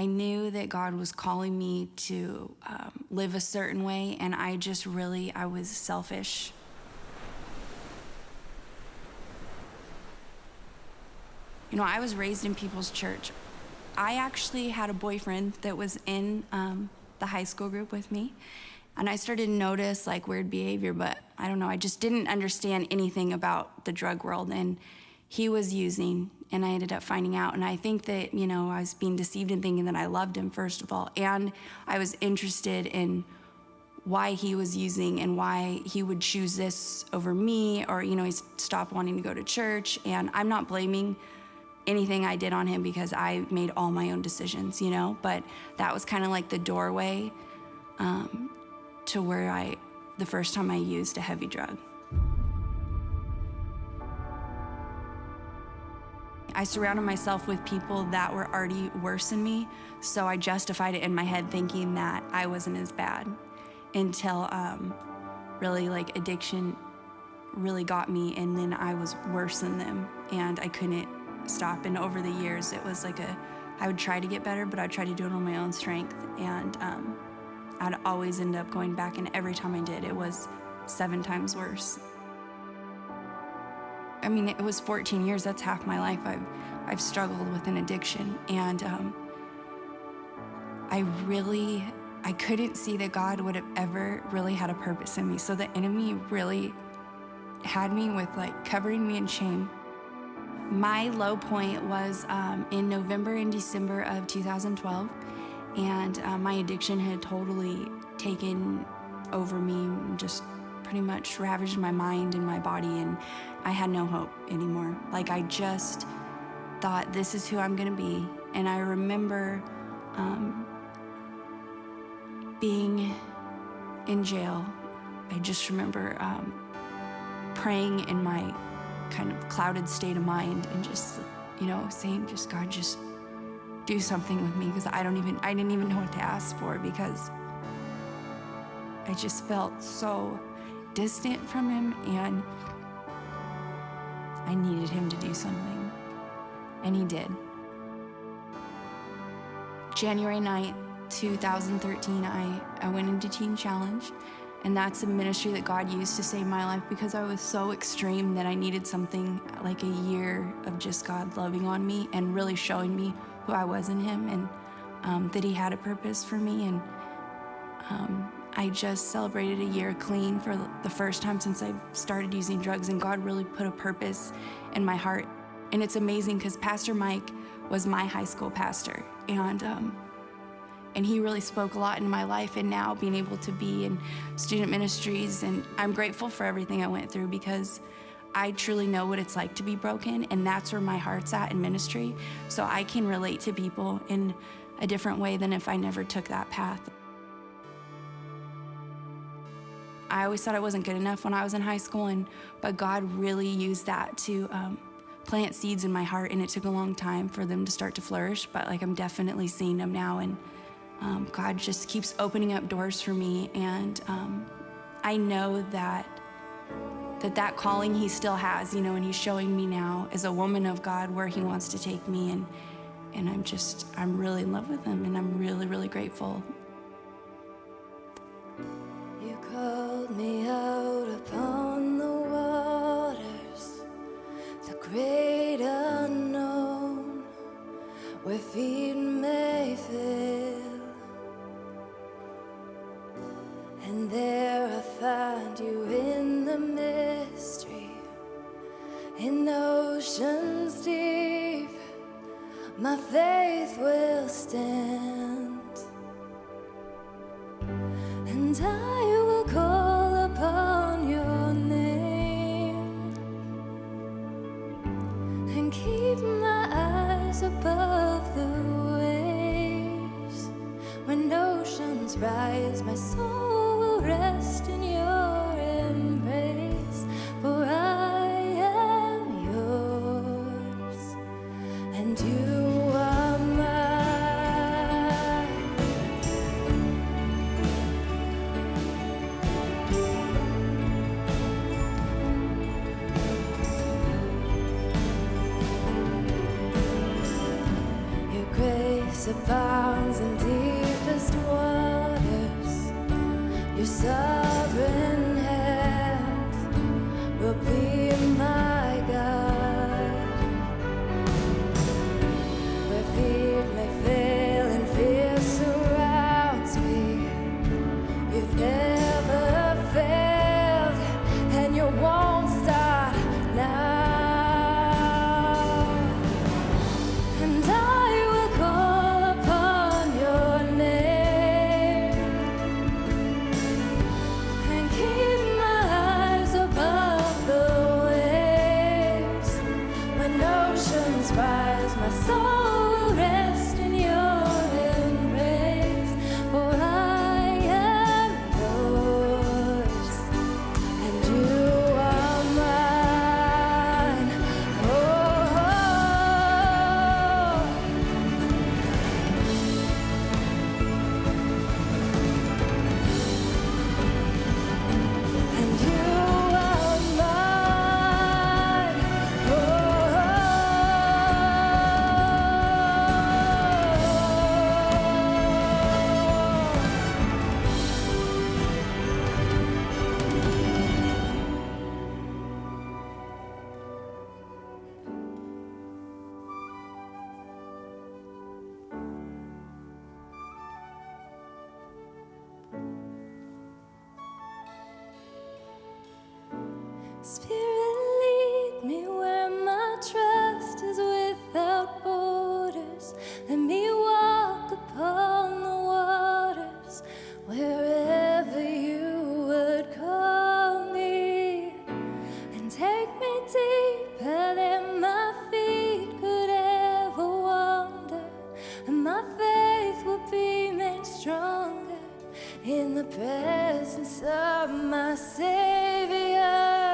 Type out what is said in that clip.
I knew that God was calling me to live a certain way, and I was selfish. You know, I was raised in people's church. I actually had a boyfriend that was in the high school group with me, and I started to notice like weird behavior, but I don't know, I just didn't understand anything about the drug world, and he was using, and I ended up finding out. And I think that, you know, I was being deceived in thinking that I loved him, first of all, and I was interested in why he was using and why he would choose this over me, or, you know, he stopped wanting to go to church. And I'm not blaming anything I did on him because I made all my own decisions, you know, but that was kind of like the doorway to where the first time I used a heavy drug. I surrounded myself with people that were already worse than me, so I justified it in my head thinking that I wasn't as bad until really like addiction really got me, and then I was worse than them and I couldn't stop. And over the years it was like I would try to get better, but I'd try to do it on my own strength, and I'd always end up going back, and every time I did it was 7 times worse. I mean, it was 14 years, that's half my life. I've struggled with an addiction, and I couldn't see that God would have ever really had a purpose in me. So the enemy really had me with like covering me in shame. My low point was in November and December of 2012, and my addiction had totally taken over me, just pretty much ravaged my mind and my body, and I had no hope anymore. Like, I just thought, this is who I'm gonna be. And I remember being in jail. I just remember praying in my kind of clouded state of mind and just, you know, saying, just God, just do something with me, because I didn't even know what to ask for, because I just felt so distant from him, and I needed him to do something, and he did. January 9th, 2013, I went into Teen Challenge, and that's a ministry that God used to save my life, because I was so extreme that I needed something like a year of just God loving on me and really showing me who I was in him, and that he had a purpose for me. And I just celebrated a year clean for the first time since I started using drugs, and God really put a purpose in my heart. And it's amazing because Pastor Mike was my high school pastor, and he really spoke a lot in my life, and now being able to be in student ministries, and I'm grateful for everything I went through, because I truly know what it's like to be broken, and that's where my heart's at in ministry. So I can relate to people in a different way than if I never took that path. I always thought I wasn't good enough when I was in high school, but God really used that to plant seeds in my heart, and it took a long time for them to start to flourish, but like I'm definitely seeing them now, and God just keeps opening up doors for me, and I know that calling he still has, you know, and he's showing me now as a woman of God where he wants to take me, and I'm really in love with him, and I'm really, really grateful. You called me out upon the waters, the great unknown, where feet may fail. And there I find you in the mystery, in oceans deep, my faith will stand. And I will call upon your name and keep my eyes above the waves. When oceans rise, my soul will rest in your embrace. For I am yours, and you are mine. Your grace abounds in deepest waters. Your sovereign hand will be my guide. Where feet may fail and fear surrounds me, you've never failed, and you won't start now. And I will call upon your name and keep my eyes above the waves. When oceans rise, my soul will rest in your embrace. For I am yours, and you are mine. Oh, and you are mine. Spirit, lead me where my trust is without borders. Let me walk upon the waters wherever you would call me, and take me deeper than my feet could ever wander, and my faith will be made stronger in the presence of my Savior.